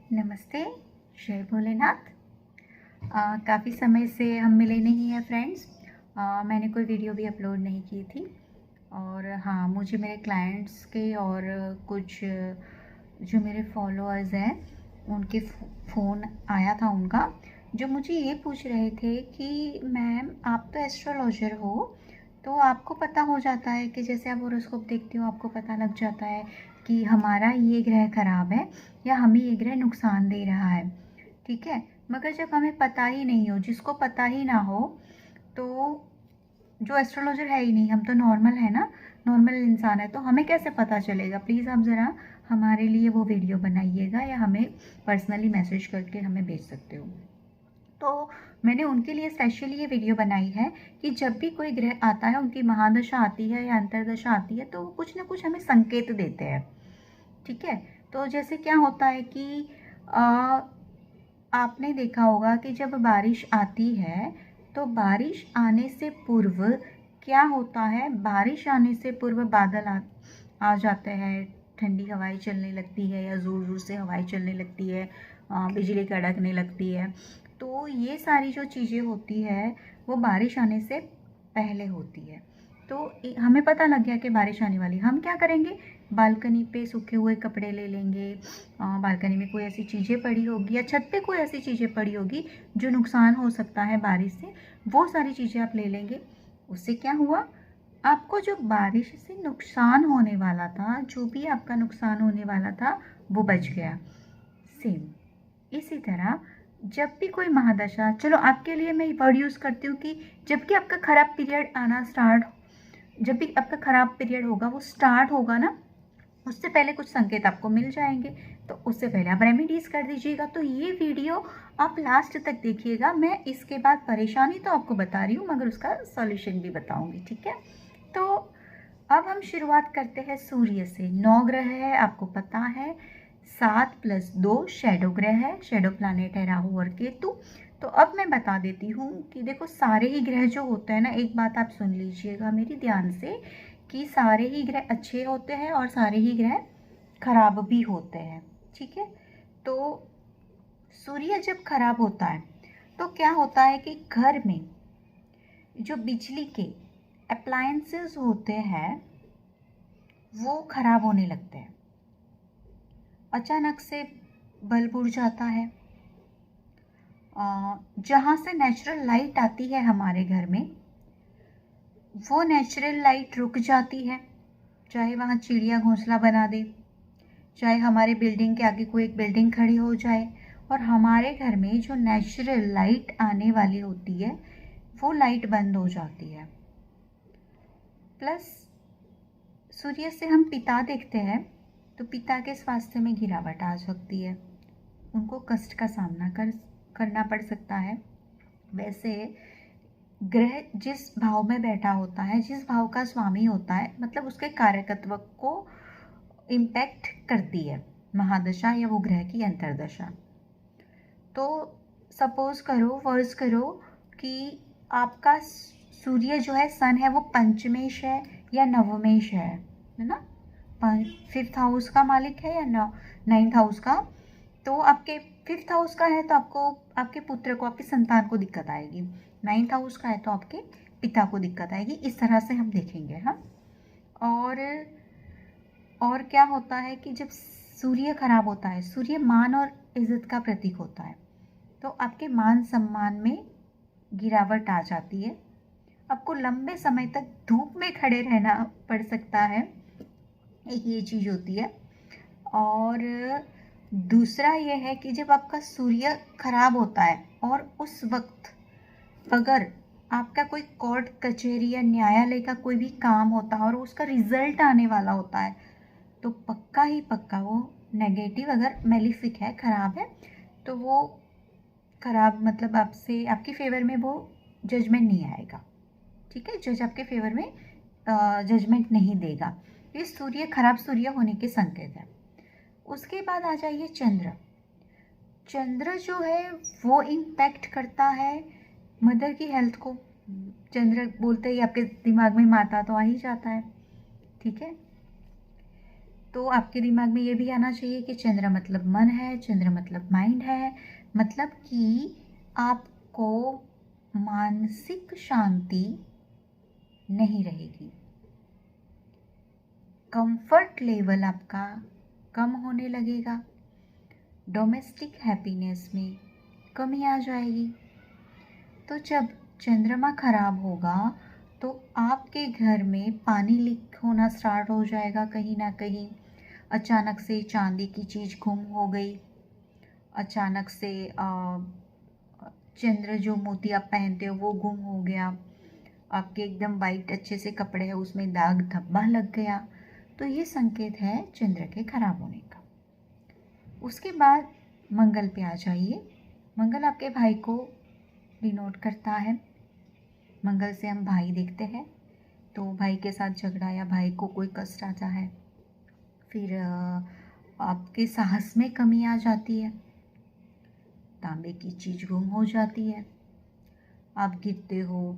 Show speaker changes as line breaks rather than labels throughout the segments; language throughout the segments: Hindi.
नमस्ते। जय भोलेनाथ। काफ़ी समय से हम मिले नहीं हैं फ्रेंड्स। मैंने कोई वीडियो भी अपलोड नहीं की थी। और हाँ, मुझे मेरे क्लाइंट्स के और कुछ जो मेरे फॉलोअर्स हैं उनके फ़ोन आया था उनका, जो मुझे ये पूछ रहे थे कि मैम आप तो एस्ट्रोलॉजर हो, तो आपको पता हो जाता है कि जैसे आप हॉरोस्कोप देखते हो आपको पता लग जाता है कि हमारा ये ग्रह ख़राब है या हमें ये ग्रह नुकसान दे रहा है, ठीक है। मगर जब हमें पता ही नहीं हो, जिसको पता ही ना हो, तो जो एस्ट्रोलॉजर है ही नहीं, हम तो नॉर्मल है ना, नॉर्मल इंसान है, तो हमें कैसे पता चलेगा। प्लीज़ आप ज़रा हमारे लिए वो वीडियो बनाइएगा या हमें पर्सनली मैसेज करके हमें भेज सकते हो। तो मैंने उनके लिए स्पेशली ये वीडियो बनाई है कि जब भी कोई ग्रह आता है, उनकी महादशा आती है या अंतरदशा आती है, तो कुछ ना कुछ हमें संकेत देते हैं, ठीक है। तो जैसे क्या होता है कि आपने देखा होगा कि जब बारिश आती है तो बारिश आने से पूर्व क्या होता है, बारिश आने से पूर्व बादल आ जाते हैं, ठंडी हवाएं चलने लगती है या ज़ोर ज़ोर से हवाएं चलने लगती है, बिजली कड़कने लगती है। तो ये सारी जो चीज़ें होती है वो बारिश आने से पहले होती है। तो हमें पता लग गया कि बारिश आने वाली, हम क्या करेंगे, बालकनी पे सूखे हुए कपड़े ले लेंगे, बालकनी में कोई ऐसी चीज़ें पड़ी होगी या छत पे कोई ऐसी चीज़ें पड़ी होगी जो नुकसान हो सकता है बारिश से, वो सारी चीज़ें आप ले लेंगे। उससे क्या हुआ, आपको जो बारिश से नुकसान होने वाला था, जो भी आपका नुकसान होने वाला था, वो बच गया। सेम इसी तरह जब भी कोई महादशा, चलो आपके लिए मैं वर्ड यूज़ करती हूँ कि जब भी आपका खराब पीरियड आना स्टार्ट, जब भी आपका खराब पीरियड होगा वो स्टार्ट होगा ना, उससे पहले कुछ संकेत आपको मिल जाएंगे, तो उससे पहले आप रेमेडीज़ कर दीजिएगा। तो ये वीडियो आप लास्ट तक देखिएगा। मैं इसके बाद परेशानी तो आपको बता रही हूँ मगर उसका सॉल्यूशन भी बताऊँगी, ठीक है। तो अब हम शुरुआत करते हैं सूर्य से। 9 ग्रह है, आपको पता है। 7 + 2 शैडो ग्रह है, शैडो प्लैनेट है राहु और केतु। तो अब मैं बता देती हूँ कि देखो सारे ही ग्रह जो होते हैं ना, एक बात आप सुन लीजिएगा मेरी ध्यान से, कि सारे ही ग्रह अच्छे होते हैं और सारे ही ग्रह खराब भी होते हैं, ठीक है। तो सूर्य जब खराब होता है तो क्या होता है कि घर में जो बिजली के अप्लायंसेस होते हैं वो खराब होने लगते हैं। अचानक से बल्ब उड़ जाता है, जहाँ से नेचुरल लाइट आती है हमारे घर में, वो नेचुरल लाइट रुक जाती है। चाहे वहाँ चिड़िया घोंसला बना दे, चाहे हमारे बिल्डिंग के आगे कोई एक बिल्डिंग खड़ी हो जाए, और हमारे घर में जो नेचुरल लाइट आने वाली होती है वो लाइट बंद हो जाती है। प्लस सूर्य से हम पिता देखते हैं तो पिता के स्वास्थ्य में गिरावट आ सकती है, उनको कष्ट का सामना करना पड़ सकता है। वैसे ग्रह जिस भाव में बैठा होता है, जिस भाव का स्वामी होता है, मतलब उसके कार्यकत्व को इम्पैक्ट करती है महादशा या वो ग्रह की अंतरदशा। तो सपोज करो, फर्ज करो कि आपका सूर्य जो है, सन है, वो पंचमेश है या नवमेश है ना, 5th हाउस का मालिक है या 9th हाउस का। तो आपके 5th हाउस का है तो आपको, आपके पुत्र को, आपकी संतान को दिक्कत आएगी। 9th हाउस का है तो आपके पिता को दिक्कत आएगी। इस तरह से हम देखेंगे। हाँ, और क्या होता है कि जब सूर्य खराब होता है, सूर्य मान और इज्जत का प्रतीक होता है, तो आपके मान सम्मान में गिरावट आ जाती है। आपको लंबे समय तक धूप में खड़े रहना पड़ सकता है, एक ये चीज़ होती है। और दूसरा ये है कि जब आपका सूर्य खराब होता है और उस वक्त अगर आपका कोई कोर्ट कचहरी या न्यायालय का कोई भी काम होता है और उसका रिजल्ट आने वाला होता है, तो पक्का ही पक्का वो नेगेटिव, अगर मेलिफिक है, खराब है, तो वो खराब मतलब आपसे, आपकी फेवर में वो जजमेंट नहीं आएगा, ठीक है। जज आपके फेवर में जजमेंट नहीं देगा। ये सूर्य, खराब सूर्य होने के संकेत है। उसके बाद आ जाइए चंद्र। चंद्र जो है वो इम्पैक्ट करता है मदर की हेल्थ को। चंद्र बोलते ही आपके दिमाग में माता तो आ ही जाता है, ठीक है। तो तो आपके दिमाग में ये भी आना चाहिए कि चंद्र मतलब मन है, चंद्र मतलब माइंड है, मतलब कि आपको मानसिक शांति नहीं रहेगी, कंफर्ट लेवल आपका कम होने लगेगा, डोमेस्टिक हैप्पीनेस में कमी आ जाएगी। तो जब चंद्रमा खराब होगा तो आपके घर में पानी लीक होना स्टार्ट हो जाएगा कहीं ना कहीं। अचानक से चांदी की चीज़ गुम हो गई, अचानक से चंद्र जो मोती आप पहनते हो वो गुम हो गया, आपके एकदम वाइट अच्छे से कपड़े हैं उसमें दाग धब्बा लग गया, तो ये संकेत है चंद्र के खराब होने का। उसके बाद मंगल पे आ जाइए। मंगल आपके भाई को डिनोट करता है। मंगल से हम भाई देखते हैं, तो भाई के साथ झगड़ा या भाई को कोई कष्ट आता है, फिर आपके साहस में कमी आ जाती है, तांबे की चीज़ गुम हो जाती है, आप गिरते हो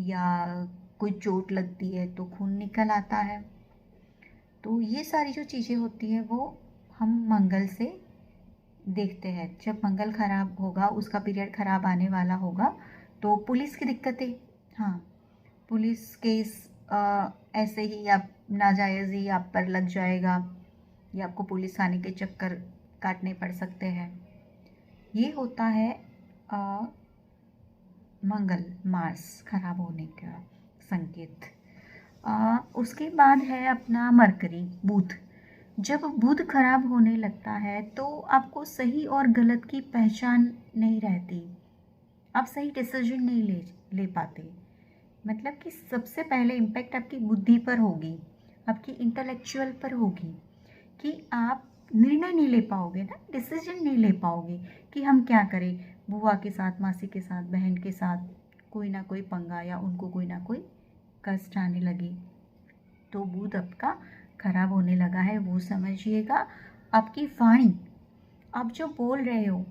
या कोई चोट लगती है तो खून निकल आता है। तो ये सारी जो चीज़ें होती हैं वो हम मंगल से देखते हैं। जब मंगल खराब होगा, उसका पीरियड खराब आने वाला होगा, तो पुलिस की दिक्कतें, हाँ, पुलिस केस ऐसे ही आप नाजायज़ ही आप पर लग जाएगा या आपको पुलिस थाने के चक्कर काटने पड़ सकते हैं। ये होता है मंगल मार्स खराब होने का संकेत। उसके बाद है अपना मरकरी बुध। जब बुध खराब होने लगता है तो आपको सही और गलत की पहचान नहीं रहती, आप सही डिसीजन नहीं ले पाते। मतलब कि सबसे पहले इम्पैक्ट आपकी बुद्धि पर होगी, आपकी इंटेलेक्चुअल पर होगी, कि आप निर्णय नहीं ले पाओगे ना, डिसीजन नहीं ले पाओगे कि हम क्या करें। बुआ के साथ, मासी के साथ, बहन के साथ कोई ना कोई पंगा या उनको कोई ना कोई कष्ट आने लगे, तो बुध आपका खराब होने लगा है, वो समझिएगा। आपकी वाणी, आप जो बोल रहे हो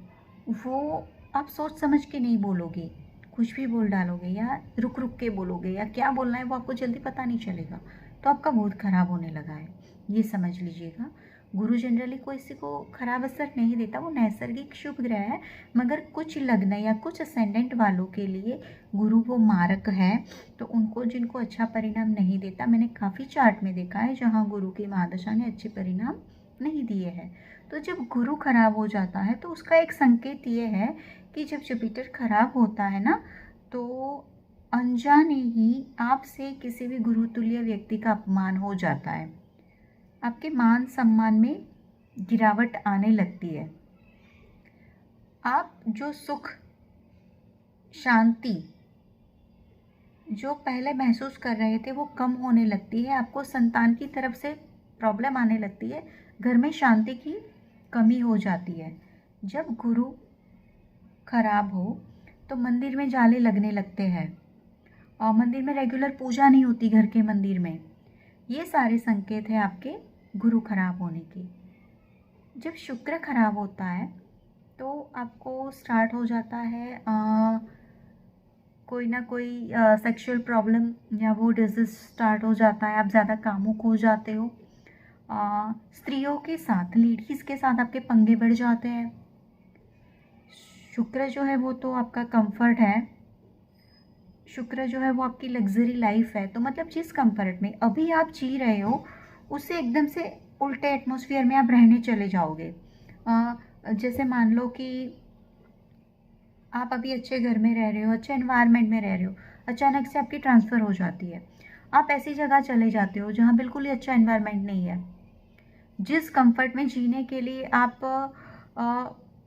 वो आप सोच समझ के नहीं बोलोगे, कुछ भी बोल डालोगे या रुक रुक के बोलोगे, या क्या बोलना है वो आपको जल्दी पता नहीं चलेगा, तो आपका मूड खराब होने लगा है, ये समझ लीजिएगा। गुरु जनरली कोई किसी को खराब असर नहीं देता, वो नैसर्गिक शुभ ग्रह है, मगर कुछ लग्न या कुछ असेंडेंट वालों के लिए गुरु वो मारक है, तो उनको जिनको अच्छा परिणाम नहीं देता, मैंने काफ़ी चार्ट में देखा है जहाँ गुरु की महादशा ने अच्छे परिणाम नहीं दिए हैं। तो जब गुरु खराब हो जाता है तो उसका एक संकेत ये है कि जब जुपिटर खराब होता है ना, तो अनजाने ही आपसे किसी भी गुरुतुल्य व्यक्ति का अपमान हो जाता है, आपके मान सम्मान में गिरावट आने लगती है, आप जो सुख शांति जो पहले महसूस कर रहे थे वो कम होने लगती है, आपको संतान की तरफ से प्रॉब्लम आने लगती है, घर में शांति की कमी हो जाती है। जब गुरु खराब हो तो मंदिर में जाले लगने लगते हैं और मंदिर में रेगुलर पूजा नहीं होती, घर के मंदिर में। ये सारे संकेत हैं आपके गुरु खराब होने के। जब शुक्र खराब होता है तो आपको स्टार्ट हो जाता है कोई ना कोई सेक्सुअल प्रॉब्लम या वो डिजीज़ स्टार्ट हो जाता है, आप ज़्यादा कामुक हो जाते हो, स्त्रियों के साथ, लेडीज़ के साथ आपके पंगे बढ़ जाते हैं। शुक्र जो है वो तो आपका कंफर्ट है, शुक्र जो है वो आपकी लग्जरी लाइफ है, तो मतलब जिस कंफर्ट में अभी आप जी रहे हो उससे एकदम से उल्टे एटमॉस्फेयर में आप रहने चले जाओगे। जैसे मान लो कि आप अभी अच्छे घर में रह रहे हो, अच्छे एनवायरनमेंट में रह रहे हो, अचानक से आपकी ट्रांसफ़र हो जाती है, आप ऐसी जगह चले जाते हो जहाँ बिल्कुल ही अच्छा एनवायरनमेंट नहीं है। जिस कंफर्ट में जीने के लिए आप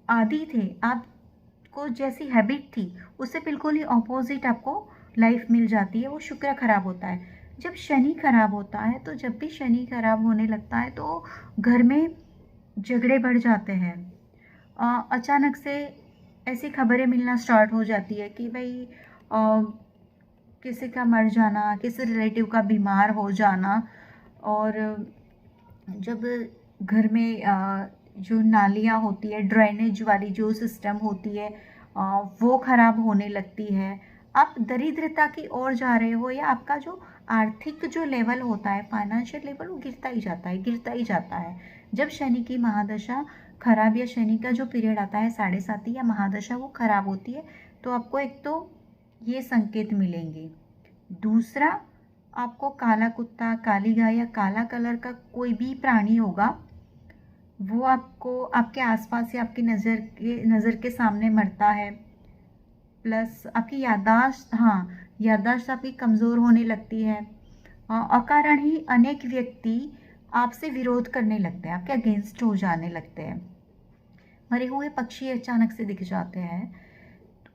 आदी थे, आपको जैसी हैबिट थी उससे बिल्कुल ही अपोजिट आपको लाइफ मिल जाती है, वो शुक्र खराब होता है। जब शनि खराब होता है, तो जब भी शनि खराब होने लगता है तो घर में झगड़े बढ़ जाते हैं, अचानक से ऐसी खबरें मिलना स्टार्ट हो जाती है कि भाई किसी का मर जाना, किसी रिलेटिव का बीमार हो जाना, और जब घर में जो नालियाँ होती है, ड्रेनेज वाली जो सिस्टम होती है, वो ख़राब होने लगती है, आप दरिद्रता की ओर जा रहे हो, या आपका जो आर्थिक जो लेवल होता है, फाइनेंशियल लेवल, वो गिरता ही जाता है, गिरता ही जाता है। जब शनि की महादशा खराब या शनि का जो पीरियड आता है 7.5 या महादशा वो खराब होती है, तो आपको एक तो ये संकेत मिलेंगे। दूसरा, आपको काला कुत्ता, काली गाय या काला कलर का कोई भी प्राणी होगा, वो आपको आपके आसपास या आपकी नज़र के सामने मरता है। प्लस आपकी याददाश्त, हाँ, याददाश्त आपकी कमज़ोर होने लगती है। अकारण ही अनेक व्यक्ति आपसे विरोध करने लगते हैं, आपके अगेंस्ट हो जाने लगते हैं। मरे हुए पक्षी अचानक से दिख जाते हैं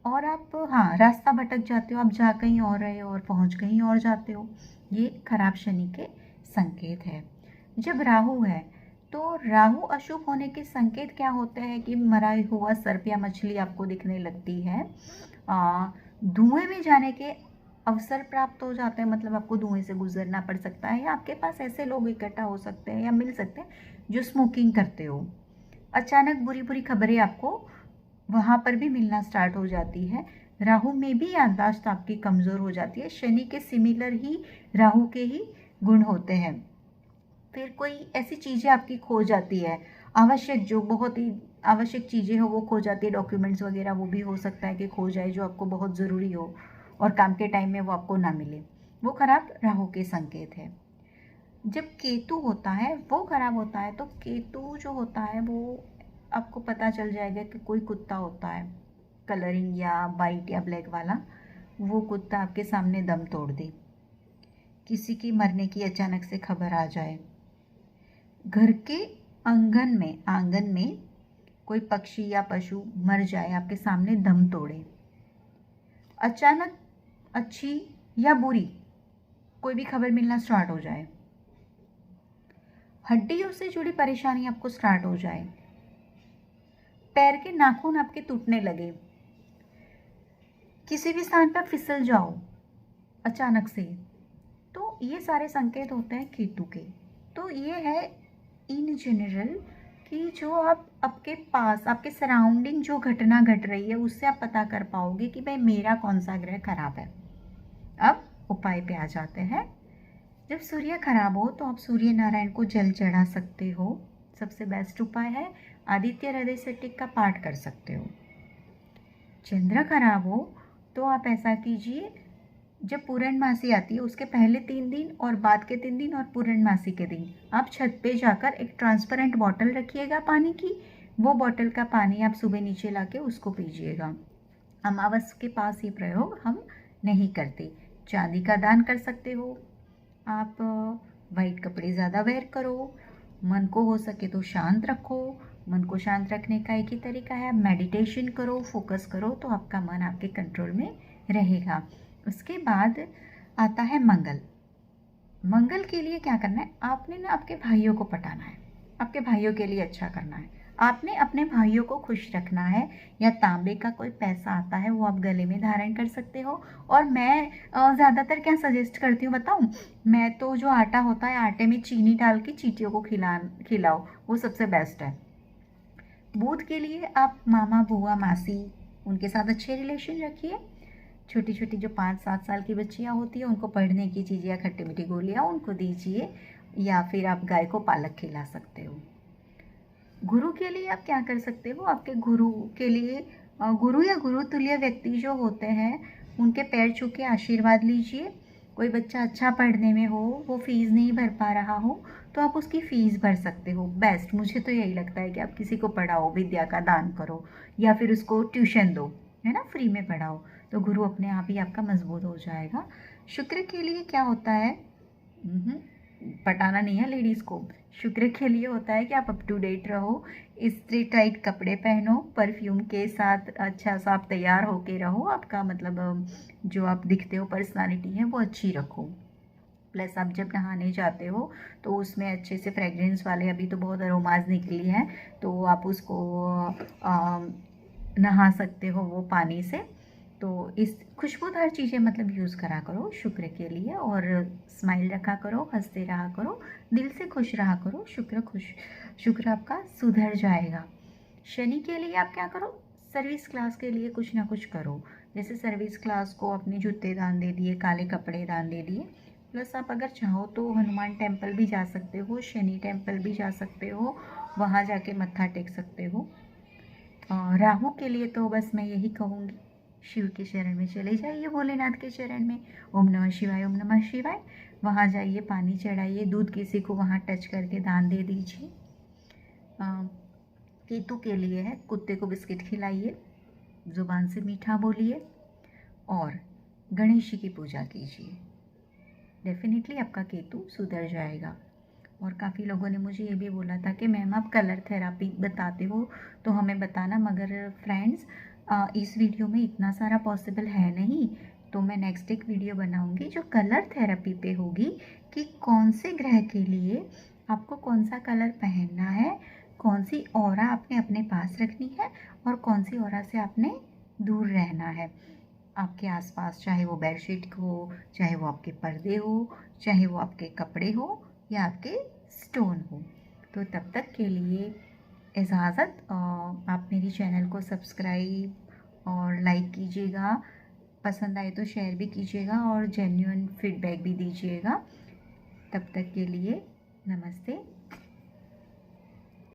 और आप, हाँ, रास्ता भटक जाते हो, आप जा कहीं और रहे हो और पहुंच कहीं और जाते हो। ये खराब शनि के संकेत है। जब राहु है, तो राहु अशुभ होने के संकेत क्या होते हैं कि मरा हुआ सर्प या मछली आपको दिखने लगती है। धुएं में जाने के अवसर प्राप्त हो जाते हैं, मतलब आपको धुएं से गुजरना पड़ सकता है, या आपके पास ऐसे लोग इकट्ठा हो सकते हैं या मिल सकते हैं जो स्मोकिंग करते हो। अचानक बुरी बुरी खबरें आपको वहाँ पर भी मिलना स्टार्ट हो जाती है। राहु में भी याददाश्त आपकी कमज़ोर हो जाती है। शनि के सिमिलर ही राहु के ही गुण होते हैं। फिर कोई ऐसी चीज़ें आपकी खो जाती है, आवश्यक, जो बहुत ही आवश्यक चीज़ें हो वो खो जाती है, डॉक्यूमेंट्स वगैरह, वो भी हो सकता है कि खो जाए जो आपको बहुत ज़रूरी हो और काम के टाइम में वो आपको ना मिले। वो खराब राहु के संकेत है। जब केतु होता है वो खराब होता है, तो केतु जो होता है वो आपको पता चल जाएगा कि कोई कुत्ता होता है कलरिंग या वाइट या ब्लैक वाला, वो कुत्ता आपके सामने दम तोड़ दे, किसी की मरने की अचानक से खबर आ जाए, घर के आंगन में कोई पक्षी या पशु मर जाए, आपके सामने दम तोड़े, अचानक अच्छी या बुरी कोई भी खबर मिलना स्टार्ट हो जाए, हड्डियों से जुड़ी परेशानी आपको स्टार्ट हो जाए, पैर के नाखून आपके टूटने लगे, किसी भी स्थान पर फिसल जाओ अचानक से, तो ये सारे संकेत होते हैं केतु के। तो ये है इन जनरल कि जो आप आपके पास, आपके सराउंडिंग जो घटना घट रही है उससे आप पता कर पाओगे कि भाई मेरा कौन सा ग्रह खराब है। अब उपाय पे आ जाते हैं। जब सूर्य खराब हो तो आप सूर्य नारायण को जल चढ़ा सकते हो। सबसे बेस्ट उपाय है आदित्य हृदय शतक का पाठ कर सकते हो। चंद्र खराब हो तो आप ऐसा कीजिए, जब पूर्णमासी आती है उसके पहले 3 दिन और बाद के 3 दिन और पूर्णमासी के दिन आप छत पे जाकर एक ट्रांसपेरेंट बॉटल रखिएगा पानी की, वो बॉटल का पानी आप सुबह नीचे लाके उसको पीजिएगा। अमावस के पास ये प्रयोग हम नहीं करते। चांदी का दान कर सकते हो आप, वाइट कपड़े ज़्यादा वेयर करो, मन को हो सके तो शांत रखो। मन को शांत रखने का एक ही तरीका है, मेडिटेशन करो, फोकस करो, तो आपका मन आपके कंट्रोल में रहेगा। उसके बाद आता है मंगल। मंगल के लिए क्या करना है, आपने ना आपके भाइयों को पटाना है, आपके भाइयों के लिए अच्छा करना है, आपने अपने भाइयों को खुश रखना है। या तांबे का कोई पैसा आता है वो आप गले में धारण कर सकते हो। और मैं ज़्यादातर क्या सजेस्ट करती हूँ बताऊँ, मैं तो जो आटा होता है आटे में चीनी डाल के चींटियों को खिलाओ, वो सबसे बेस्ट है। बुध के लिए आप मामा बुआ मासी उनके साथ अच्छे रिलेशन रखिए। छोटी छोटी जो 5-7 साल की बच्चियाँ होती हैं उनको पढ़ने की चीज़ें या खट्टी मीठी गोलियाँ उनको दीजिए, या फिर आप गाय को पालक खिला सकते हो। गुरु के लिए आप क्या कर सकते हो, आपके गुरु के लिए गुरु या गुरु तुल्य व्यक्ति जो होते हैं उनके पैर छू के आशीर्वाद लीजिए। कोई बच्चा अच्छा पढ़ने में हो, वो फीस नहीं भर पा रहा हो, तो आप उसकी फ़ीस भर सकते हो। बेस्ट मुझे तो यही लगता है कि आप किसी को पढ़ाओ, विद्या का दान करो, या फिर उसको ट्यूशन दो, है ना, फ्री में पढ़ाओ, तो गुरु अपने आप ही आपका मजबूत हो जाएगा। शुक्र के लिए क्या होता है, पटाना नहीं है लेडीज़ को। शुक्र के लिए होता है कि आप अप टू डेट रहो, इस्त्री टाइट कपड़े पहनो, परफ्यूम के साथ अच्छा सा आप तैयार होके रहो, आपका मतलब जो आप दिखते हो पर्सनालिटी है वो अच्छी रखो। प्लस आप जब नहाने जाते हो तो उसमें अच्छे से फ्रेगरेंस वाले, अभी तो बहुत अरोमाज निकली हैं, तो आप उसको नहा सकते हो वो पानी से। तो इस खुशबूदार चीज़ें मतलब यूज़ करा करो शुक्र के लिए, और स्माइल रखा करो, हंसते रहा करो, दिल से खुश रहा करो। शुक्र आपका सुधर जाएगा। शनि के लिए आप क्या करो, सर्विस क्लास के लिए कुछ ना कुछ करो। जैसे सर्विस क्लास को अपने जूते दान दे दिए, काले कपड़े दान दे दिए, प्लस आप अगर चाहो तो हनुमान टेम्पल भी जा सकते हो, शनि टेम्पल भी जा सकते हो, वहाँ जाके मत्था टेक सकते हो। राहु के लिए तो बस मैं यही कहूँगी, शिव के शरण में चले जाइए, भोलेनाथ के शरण में। ओम नमः शिवाय, ओम नमः शिवाय। वहाँ जाइए, पानी चढ़ाइए, दूध किसी को वहाँ टच करके दान दे दीजिए। केतु के लिए है, कुत्ते को बिस्किट खिलाइए, ज़ुबान से मीठा बोलिए और गणेश जी की पूजा कीजिए। डेफिनेटली आपका केतु सुधर जाएगा। और काफ़ी लोगों ने मुझे ये भी बोला था कि मैम आप कलर थेरेपी बताते हो तो हमें बताना, मगर फ्रेंड्स इस वीडियो में इतना सारा पॉसिबल है नहीं, तो मैं नेक्स्ट एक वीडियो बनाऊंगी जो कलर थेरेपी पे होगी कि कौन से ग्रह के लिए आपको कौन सा कलर पहनना है, कौन सी ऑरा आपने अपने पास रखनी है और कौन सी ऑरा से आपने दूर रहना है आपके आसपास, चाहे वो बेडशीट हो, चाहे वो आपके पर्दे हो, चाहे वो आपके कपड़े हो या आपके स्टोन हो। तो तब तक के लिए इजाज़त। आप मेरी चैनल को सब्सक्राइब और लाइक कीजिएगा, पसंद आए तो शेयर भी कीजिएगा और जेन्युइन फीडबैक भी दीजिएगा। तब तक के लिए नमस्ते।